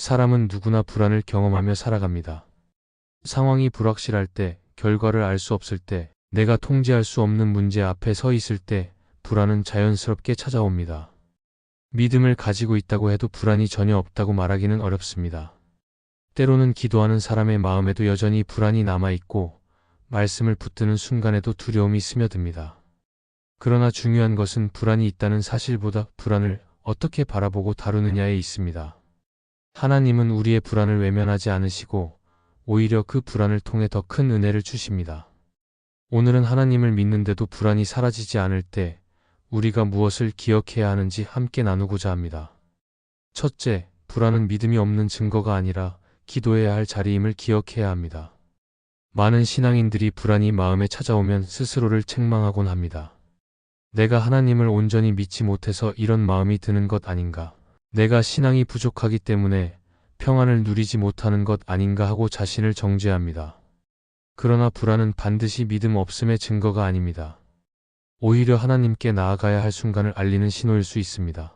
사람은 누구나 불안을 경험하며 살아갑니다. 상황이 불확실할 때, 결과를 알 수 없을 때, 내가 통제할 수 없는 문제 앞에 서 있을 때, 불안은 자연스럽게 찾아옵니다. 믿음을 가지고 있다고 해도 불안이 전혀 없다고 말하기는 어렵습니다. 때로는 기도하는 사람의 마음에도 여전히 불안이 남아있고, 말씀을 붙드는 순간에도 두려움이 스며듭니다. 그러나 중요한 것은 불안이 있다는 사실보다 불안을 어떻게 바라보고 다루느냐에 있습니다. 하나님은 우리의 불안을 외면하지 않으시고 오히려 그 불안을 통해 더 큰 은혜를 주십니다. 오늘은 하나님을 믿는데도 불안이 사라지지 않을 때 우리가 무엇을 기억해야 하는지 함께 나누고자 합니다. 첫째, 불안은 믿음이 없는 증거가 아니라 기도해야 할 자리임을 기억해야 합니다. 많은 신앙인들이 불안이 마음에 찾아오면 스스로를 책망하곤 합니다. 내가 하나님을 온전히 믿지 못해서 이런 마음이 드는 것 아닌가? 내가 신앙이 부족하기 때문에 평안을 누리지 못하는 것 아닌가 하고 자신을 정죄합니다. 그러나 불안은 반드시 믿음 없음의 증거가 아닙니다. 오히려 하나님께 나아가야 할 순간을 알리는 신호일 수 있습니다.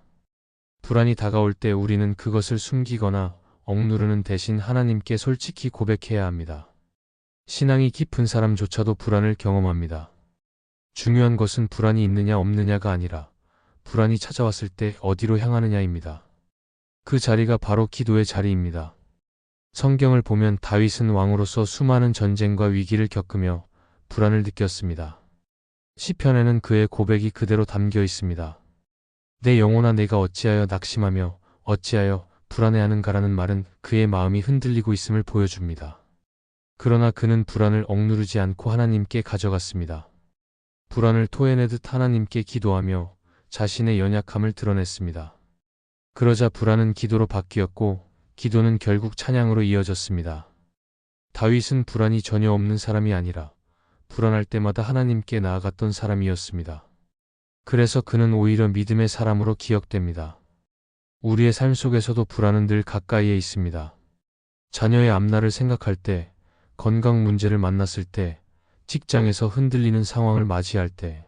불안이 다가올 때 우리는 그것을 숨기거나 억누르는 대신 하나님께 솔직히 고백해야 합니다. 신앙이 깊은 사람조차도 불안을 경험합니다. 중요한 것은 불안이 있느냐 없느냐가 아니라 불안이 찾아왔을 때 어디로 향하느냐입니다. 그 자리가 바로 기도의 자리입니다. 성경을 보면 다윗은 왕으로서 수많은 전쟁과 위기를 겪으며 불안을 느꼈습니다. 시편에는 그의 고백이 그대로 담겨 있습니다. 내 영혼아 내가 어찌하여 낙심하며 어찌하여 불안해하는가라는 말은 그의 마음이 흔들리고 있음을 보여줍니다. 그러나 그는 불안을 억누르지 않고 하나님께 가져갔습니다. 불안을 토해내듯 하나님께 기도하며 자신의 연약함을 드러냈습니다. 그러자 불안은 기도로 바뀌었고 기도는 결국 찬양으로 이어졌습니다. 다윗은 불안이 전혀 없는 사람이 아니라 불안할 때마다 하나님께 나아갔던 사람이었습니다. 그래서 그는 오히려 믿음의 사람으로 기억됩니다. 우리의 삶 속에서도 불안은 늘 가까이에 있습니다. 자녀의 앞날을 생각할 때, 건강 문제를 만났을 때, 직장에서 흔들리는 상황을 맞이할 때,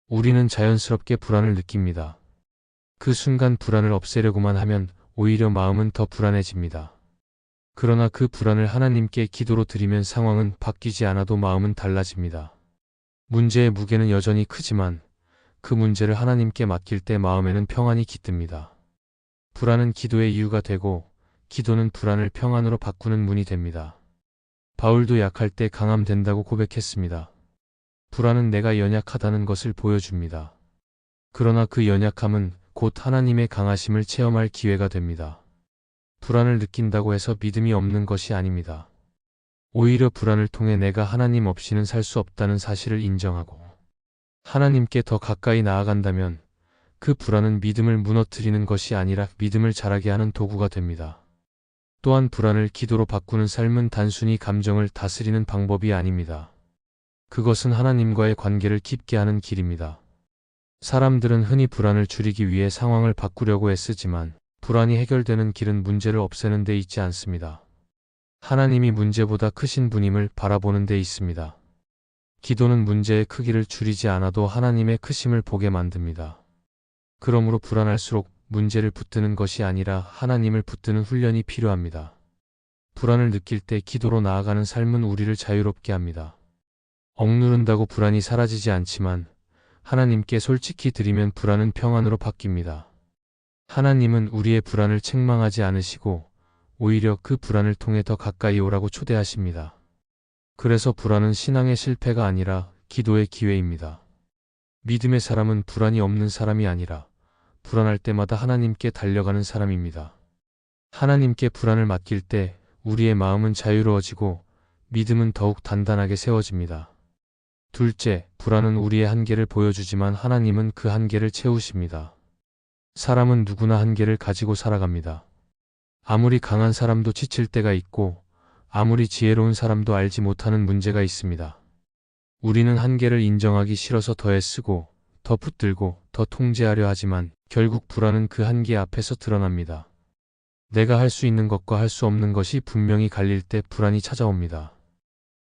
우리는 자연스럽게 불안을 느낍니다. 그 순간 불안을 없애려고만 하면 오히려 마음은 더 불안해집니다. 그러나 그 불안을 하나님께 기도로 드리면 상황은 바뀌지 않아도 마음은 달라집니다. 문제의 무게는 여전히 크지만 그 문제를 하나님께 맡길 때 마음에는 평안이 깃듭니다. 불안은 기도의 이유가 되고 기도는 불안을 평안으로 바꾸는 문이 됩니다. 바울도 약할 때 강함 된다고 고백했습니다. 불안은 내가 연약하다는 것을 보여줍니다. 그러나 그 연약함은 곧 하나님의 강하심을 체험할 기회가 됩니다. 불안을 느낀다고 해서 믿음이 없는 것이 아닙니다. 오히려 불안을 통해 내가 하나님 없이는 살 수 없다는 사실을 인정하고 하나님께 더 가까이 나아간다면 그 불안은 믿음을 무너뜨리는 것이 아니라 믿음을 자라게 하는 도구가 됩니다. 또한 불안을 기도로 바꾸는 삶은 단순히 감정을 다스리는 방법이 아닙니다. 그것은 하나님과의 관계를 깊게 하는 길입니다. 사람들은 흔히 불안을 줄이기 위해 상황을 바꾸려고 애쓰지만 불안이 해결되는 길은 문제를 없애는 데 있지 않습니다. 하나님이 문제보다 크신 분임을 바라보는 데 있습니다. 기도는 문제의 크기를 줄이지 않아도 하나님의 크심을 보게 만듭니다. 그러므로 불안할수록 문제를 붙드는 것이 아니라 하나님을 붙드는 훈련이 필요합니다. 불안을 느낄 때 기도로 나아가는 삶은 우리를 자유롭게 합니다. 억누른다고 불안이 사라지지 않지만 하나님께 솔직히 드리면 불안은 평안으로 바뀝니다. 하나님은 우리의 불안을 책망하지 않으시고 오히려 그 불안을 통해 더 가까이 오라고 초대하십니다. 그래서 불안은 신앙의 실패가 아니라 기도의 기회입니다. 믿음의 사람은 불안이 없는 사람이 아니라 불안할 때마다 하나님께 달려가는 사람입니다. 하나님께 불안을 맡길 때 우리의 마음은 자유로워지고 믿음은 더욱 단단하게 세워집니다. 둘째, 불안은 우리의 한계를 보여주지만 하나님은 그 한계를 채우십니다. 사람은 누구나 한계를 가지고 살아갑니다. 아무리 강한 사람도 지칠 때가 있고 아무리 지혜로운 사람도 알지 못하는 문제가 있습니다. 우리는 한계를 인정하기 싫어서 더 애쓰고 더 붙들고 더 통제하려 하지만 결국 불안은 그 한계 앞에서 드러납니다. 내가 할 수 있는 것과 할 수 없는 것이 분명히 갈릴 때 불안이 찾아옵니다.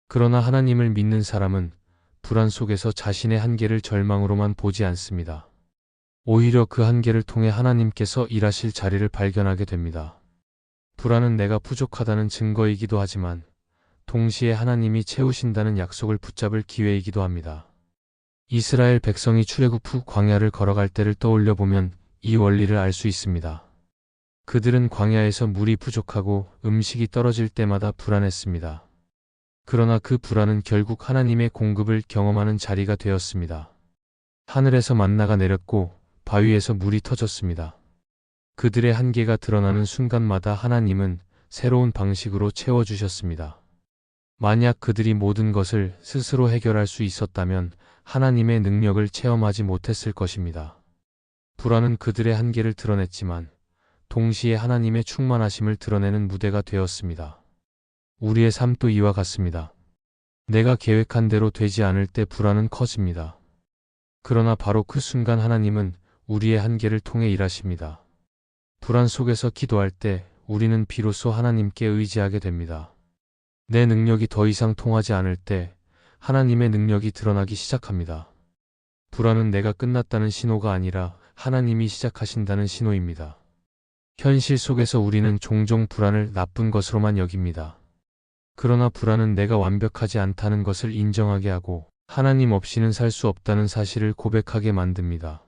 그러나 하나님을 믿는 사람은 불안 속에서 자신의 한계를 절망으로만 보지 않습니다. 오히려 그 한계를 통해 하나님께서 일하실 자리를 발견하게 됩니다. 불안은 내가 부족하다는 증거이기도 하지만 동시에 하나님이 채우신다는 약속을 붙잡을 기회이기도 합니다. 이스라엘 백성이 출애굽 후 광야를 걸어갈 때를 떠올려 보면 이 원리를 알 수 있습니다. 그들은 광야에서 물이 부족하고 음식이 떨어질 때마다 불안했습니다. 그러나 그 불안은 결국 하나님의 공급을 경험하는 자리가 되었습니다. 하늘에서 만나가 내렸고 바위에서 물이 터졌습니다. 그들의 한계가 드러나는 순간마다 하나님은 새로운 방식으로 채워주셨습니다. 만약 그들이 모든 것을 스스로 해결할 수 있었다면 하나님의 능력을 체험하지 못했을 것입니다. 불안은 그들의 한계를 드러냈지만 동시에 하나님의 충만하심을 드러내는 무대가 되었습니다. 우리의 삶도 이와 같습니다. 내가 계획한 대로 되지 않을 때 불안은 커집니다. 그러나 바로 그 순간 하나님은 우리의 한계를 통해 일하십니다. 불안 속에서 기도할 때 우리는 비로소 하나님께 의지하게 됩니다. 내 능력이 더 이상 통하지 않을 때 하나님의 능력이 드러나기 시작합니다. 불안은 내가 끝났다는 신호가 아니라 하나님이 시작하신다는 신호입니다. 현실 속에서 우리는 종종 불안을 나쁜 것으로만 여깁니다. 그러나 불안은 내가 완벽하지 않다는 것을 인정하게 하고 하나님 없이는 살 수 없다는 사실을 고백하게 만듭니다.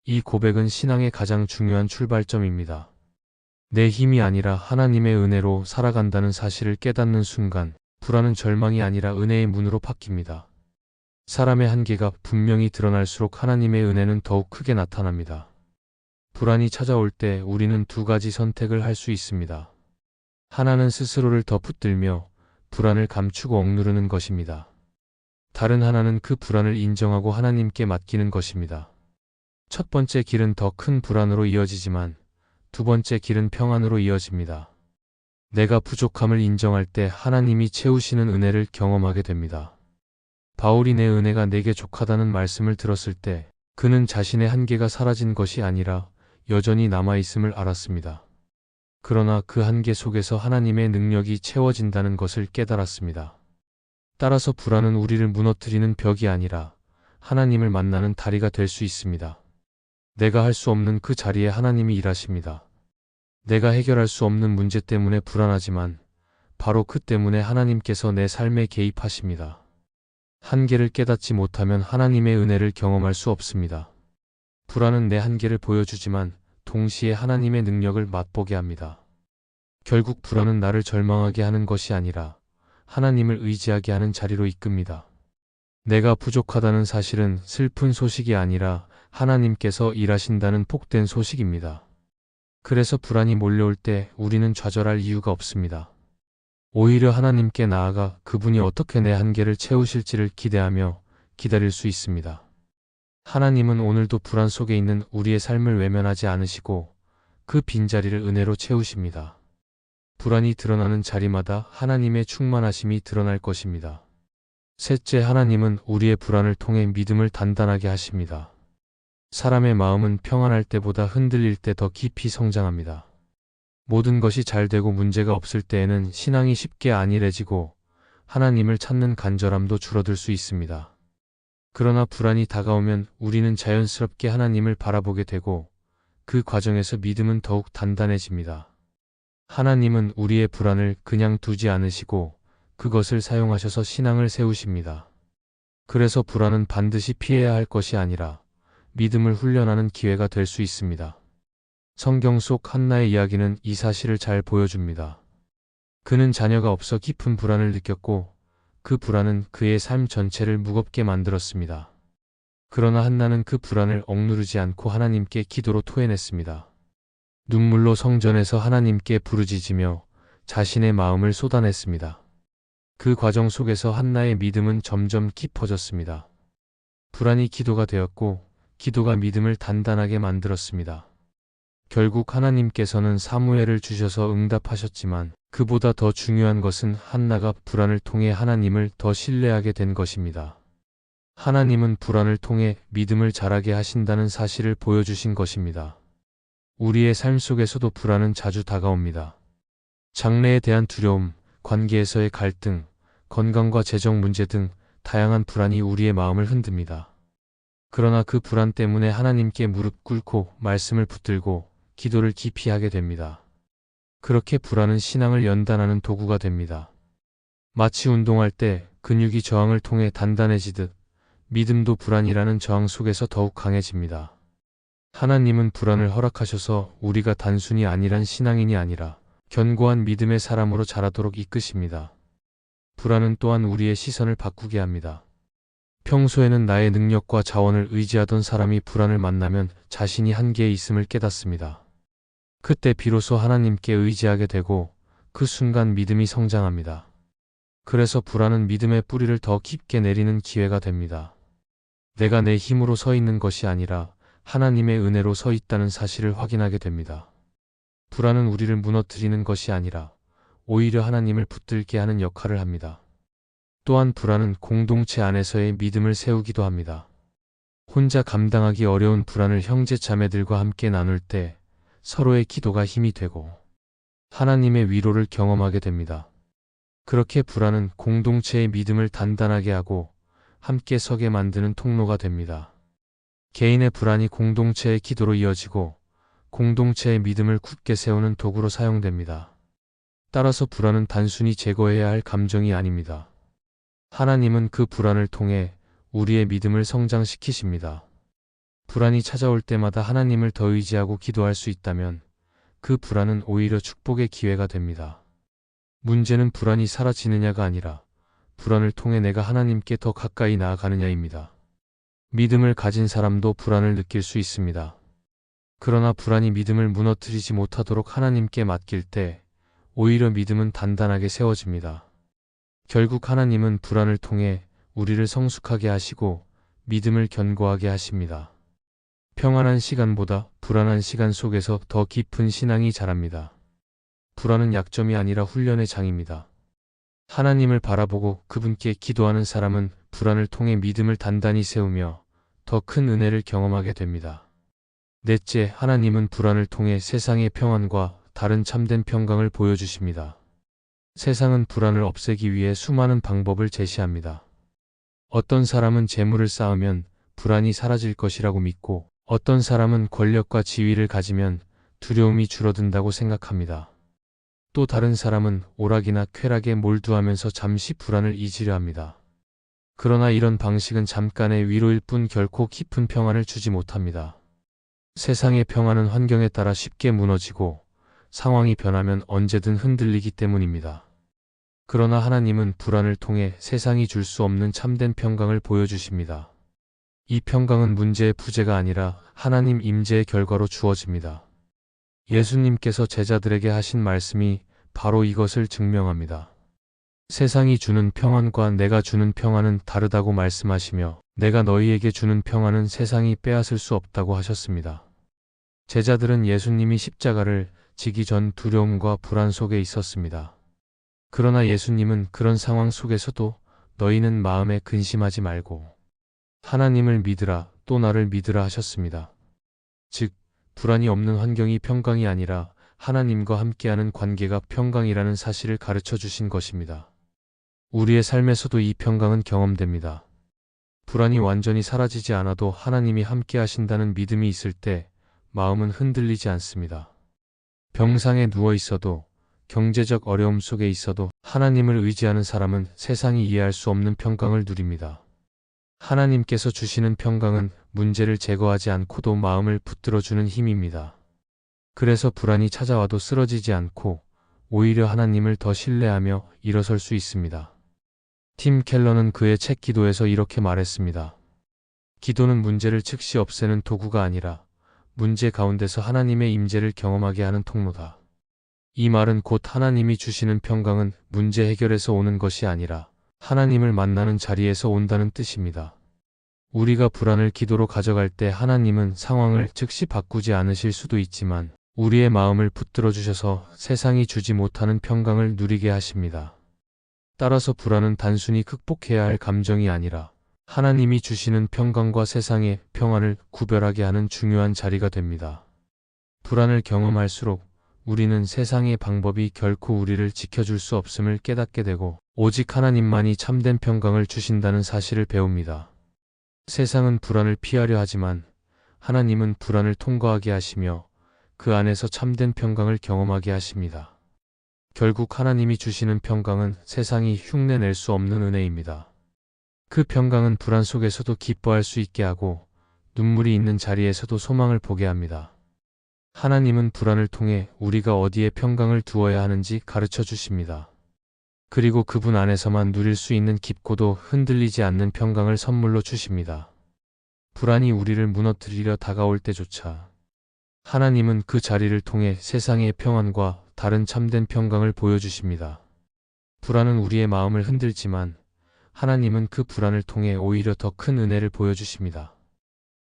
이 고백은 신앙의 가장 중요한 출발점입니다. 내 힘이 아니라 하나님의 은혜로 살아간다는 사실을 깨닫는 순간 불안은 절망이 아니라 은혜의 문으로 바뀝니다. 사람의 한계가 분명히 드러날수록 하나님의 은혜는 더욱 크게 나타납니다. 불안이 찾아올 때 우리는 두 가지 선택을 할 수 있습니다. 하나는 스스로를 더 붙들며 불안을 감추고 억누르는 것입니다. 다른 하나는 그 불안을 인정하고 하나님께 맡기는 것입니다. 첫 번째 길은 더 큰 불안으로 이어지지만 두 번째 길은 평안으로 이어집니다. 내가 부족함을 인정할 때 하나님이 채우시는 은혜를 경험하게 됩니다. 바울이 내 은혜가 내게 족하다는 말씀을 들었을 때 그는 자신의 한계가 사라진 것이 아니라 여전히 남아있음을 알았습니다. 그러나 그 한계 속에서 하나님의 능력이 채워진다는 것을 깨달았습니다. 따라서 불안은 우리를 무너뜨리는 벽이 아니라 하나님을 만나는 다리가 될 수 있습니다. 내가 할 수 없는 그 자리에 하나님이 일하십니다. 내가 해결할 수 없는 문제 때문에 불안하지만 바로 그 때문에 하나님께서 내 삶에 개입하십니다. 한계를 깨닫지 못하면 하나님의 은혜를 경험할 수 없습니다. 불안은 내 한계를 보여주지만 동시에 하나님의 능력을 맛보게 합니다. 결국 불안은 나를 절망하게 하는 것이 아니라 하나님을 의지하게 하는 자리로 이끕니다. 내가 부족하다는 사실은 슬픈 소식이 아니라 하나님께서 일하신다는 복된 소식입니다. 그래서 불안이 몰려올 때 우리는 좌절할 이유가 없습니다. 오히려 하나님께 나아가 그분이 어떻게 내 한계를 채우실지를 기대하며 기다릴 수 있습니다. 하나님은 오늘도 불안 속에 있는 우리의 삶을 외면하지 않으시고 그 빈자리를 은혜로 채우십니다. 불안이 드러나는 자리마다 하나님의 충만하심이 드러날 것입니다. 셋째, 하나님은 우리의 불안을 통해 믿음을 단단하게 하십니다. 사람의 마음은 평안할 때보다 흔들릴 때 더 깊이 성장합니다. 모든 것이 잘 되고 문제가 없을 때에는 신앙이 쉽게 안일해지고 하나님을 찾는 간절함도 줄어들 수 있습니다. 그러나 불안이 다가오면 우리는 자연스럽게 하나님을 바라보게 되고 그 과정에서 믿음은 더욱 단단해집니다. 하나님은 우리의 불안을 그냥 두지 않으시고 그것을 사용하셔서 신앙을 세우십니다. 그래서 불안은 반드시 피해야 할 것이 아니라 믿음을 훈련하는 기회가 될 수 있습니다. 성경 속 한나의 이야기는 이 사실을 잘 보여줍니다. 그는 자녀가 없어 깊은 불안을 느꼈고 그 불안은 그의 삶 전체를 무겁게 만들었습니다. 그러나 한나는 그 불안을 억누르지 않고 하나님께 기도로 토해냈습니다. 눈물로 성전에서 하나님께 부르짖으며 자신의 마음을 쏟아냈습니다. 그 과정 속에서 한나의 믿음은 점점 깊어졌습니다. 불안이 기도가 되었고 기도가 믿음을 단단하게 만들었습니다. 결국 하나님께서는 사무엘을 주셔서 응답하셨지만 그보다 더 중요한 것은 한나가 불안을 통해 하나님을 더 신뢰하게 된 것입니다. 하나님은 불안을 통해 믿음을 자라게 하신다는 사실을 보여주신 것입니다. 우리의 삶 속에서도 불안은 자주 다가옵니다. 장래에 대한 두려움, 관계에서의 갈등, 건강과 재정 문제 등 다양한 불안이 우리의 마음을 흔듭니다. 그러나 그 불안 때문에 하나님께 무릎 꿇고 말씀을 붙들고 기도를 깊이 하게 됩니다. 그렇게 불안은 신앙을 연단하는 도구가 됩니다. 마치 운동할 때 근육이 저항을 통해 단단해지듯 믿음도 불안이라는 저항 속에서 더욱 강해집니다. 하나님은 불안을 허락하셔서 우리가 단순히 안일한 신앙인이 아니라 견고한 믿음의 사람으로 자라도록 이끄십니다. 불안은 또한 우리의 시선을 바꾸게 합니다. 평소에는 나의 능력과 자원을 의지하던 사람이 불안을 만나면 자신이 한계에 있음을 깨닫습니다. 그때 비로소 하나님께 의지하게 되고 그 순간 믿음이 성장합니다. 그래서 불안은 믿음의 뿌리를 더 깊게 내리는 기회가 됩니다. 내가 내 힘으로 서 있는 것이 아니라 하나님의 은혜로 서 있다는 사실을 확인하게 됩니다. 불안은 우리를 무너뜨리는 것이 아니라 오히려 하나님을 붙들게 하는 역할을 합니다. 또한 불안은 공동체 안에서의 믿음을 세우기도 합니다. 혼자 감당하기 어려운 불안을 형제 자매들과 함께 나눌 때 서로의 기도가 힘이 되고 하나님의 위로를 경험하게 됩니다. 그렇게 불안은 공동체의 믿음을 단단하게 하고 함께 서게 만드는 통로가 됩니다. 개인의 불안이 공동체의 기도로 이어지고 공동체의 믿음을 굳게 세우는 도구로 사용됩니다. 따라서 불안은 단순히 제거해야 할 감정이 아닙니다. 하나님은 그 불안을 통해 우리의 믿음을 성장시키십니다. 불안이 찾아올 때마다 하나님을 더 의지하고 기도할 수 있다면 그 불안은 오히려 축복의 기회가 됩니다. 문제는 불안이 사라지느냐가 아니라 불안을 통해 내가 하나님께 더 가까이 나아가느냐입니다. 믿음을 가진 사람도 불안을 느낄 수 있습니다. 그러나 불안이 믿음을 무너뜨리지 못하도록 하나님께 맡길 때 오히려 믿음은 단단하게 세워집니다. 결국 하나님은 불안을 통해 우리를 성숙하게 하시고 믿음을 견고하게 하십니다. 평안한 시간보다 불안한 시간 속에서 더 깊은 신앙이 자랍니다. 불안은 약점이 아니라 훈련의 장입니다. 하나님을 바라보고 그분께 기도하는 사람은 불안을 통해 믿음을 단단히 세우며 더 큰 은혜를 경험하게 됩니다. 넷째, 하나님은 불안을 통해 세상의 평안과 다른 참된 평강을 보여주십니다. 세상은 불안을 없애기 위해 수많은 방법을 제시합니다. 어떤 사람은 재물을 쌓으면 불안이 사라질 것이라고 믿고 어떤 사람은 권력과 지위를 가지면 두려움이 줄어든다고 생각합니다. 또 다른 사람은 오락이나 쾌락에 몰두하면서 잠시 불안을 잊으려 합니다. 그러나 이런 방식은 잠깐의 위로일 뿐 결코 깊은 평안을 주지 못합니다. 세상의 평안은 환경에 따라 쉽게 무너지고 상황이 변하면 언제든 흔들리기 때문입니다. 그러나 하나님은 불안을 통해 세상이 줄 수 없는 참된 평강을 보여주십니다. 이 평강은 문제의 부재가 아니라 하나님 임재의 결과로 주어집니다. 예수님께서 제자들에게 하신 말씀이 바로 이것을 증명합니다. 세상이 주는 평안과 내가 주는 평안은 다르다고 말씀하시며 내가 너희에게 주는 평안은 세상이 빼앗을 수 없다고 하셨습니다. 제자들은 예수님이 십자가를 지기 전 두려움과 불안 속에 있었습니다. 그러나 예수님은 그런 상황 속에서도 너희는 마음에 근심하지 말고 하나님을 믿으라 또 나를 믿으라 하셨습니다. 즉, 불안이 없는 환경이 평강이 아니라 하나님과 함께하는 관계가 평강이라는 사실을 가르쳐 주신 것입니다. 우리의 삶에서도 이 평강은 경험됩니다. 불안이 완전히 사라지지 않아도 하나님이 함께 하신다는 믿음이 있을 때 마음은 흔들리지 않습니다. 병상에 누워 있어도 경제적 어려움 속에 있어도 하나님을 의지하는 사람은 세상이 이해할 수 없는 평강을 누립니다. 하나님께서 주시는 평강은 문제를 제거하지 않고도 마음을 붙들어주는 힘입니다. 그래서 불안이 찾아와도 쓰러지지 않고 오히려 하나님을 더 신뢰하며 일어설 수 있습니다. 팀 켈러는 그의 책 기도에서 이렇게 말했습니다. 기도는 문제를 즉시 없애는 도구가 아니라 문제 가운데서 하나님의 임재를 경험하게 하는 통로다. 이 말은 곧 하나님이 주시는 평강은 문제 해결에서 오는 것이 아니라 하나님을 만나는 자리에서 온다는 뜻입니다. 우리가 불안을 기도로 가져갈 때 하나님은 상황을 즉시 바꾸지 않으실 수도 있지만 우리의 마음을 붙들어 주셔서 세상이 주지 못하는 평강을 누리게 하십니다. 따라서 불안은 단순히 극복해야 할 감정이 아니라 하나님이 주시는 평강과 세상의 평안을 구별하게 하는 중요한 자리가 됩니다. 불안을 경험할수록 우리는 세상의 방법이 결코 우리를 지켜줄 수 없음을 깨닫게 되고 오직 하나님만이 참된 평강을 주신다는 사실을 배웁니다. 세상은 불안을 피하려 하지만 하나님은 불안을 통과하게 하시며 그 안에서 참된 평강을 경험하게 하십니다. 결국 하나님이 주시는 평강은 세상이 흉내낼 수 없는 은혜입니다. 그 평강은 불안 속에서도 기뻐할 수 있게 하고 눈물이 있는 자리에서도 소망을 보게 합니다. 하나님은 불안을 통해 우리가 어디에 평강을 두어야 하는지 가르쳐 주십니다. 그리고 그분 안에서만 누릴 수 있는 깊고도 흔들리지 않는 평강을 선물로 주십니다. 불안이 우리를 무너뜨리려 다가올 때조차 하나님은 그 자리를 통해 세상의 평안과 다른 참된 평강을 보여주십니다. 불안은 우리의 마음을 흔들지만 하나님은 그 불안을 통해 오히려 더 큰 은혜를 보여주십니다.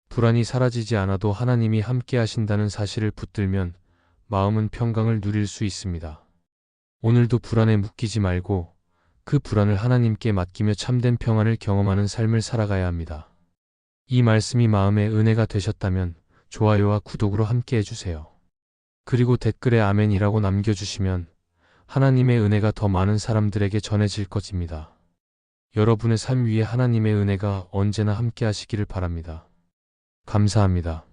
불안이 사라지지 않아도 하나님이 함께 하신다는 사실을 붙들면 마음은 평강을 누릴 수 있습니다. 오늘도 불안에 묶이지 말고 그 불안을 하나님께 맡기며 참된 평안을 경험하는 삶을 살아가야 합니다. 이 말씀이 마음의 은혜가 되셨다면 좋아요와 구독으로 함께 해주세요. 그리고 댓글에 아멘이라고 남겨주시면 하나님의 은혜가 더 많은 사람들에게 전해질 것입니다. 여러분의 삶 위에 하나님의 은혜가 언제나 함께 하시기를 바랍니다. 감사합니다.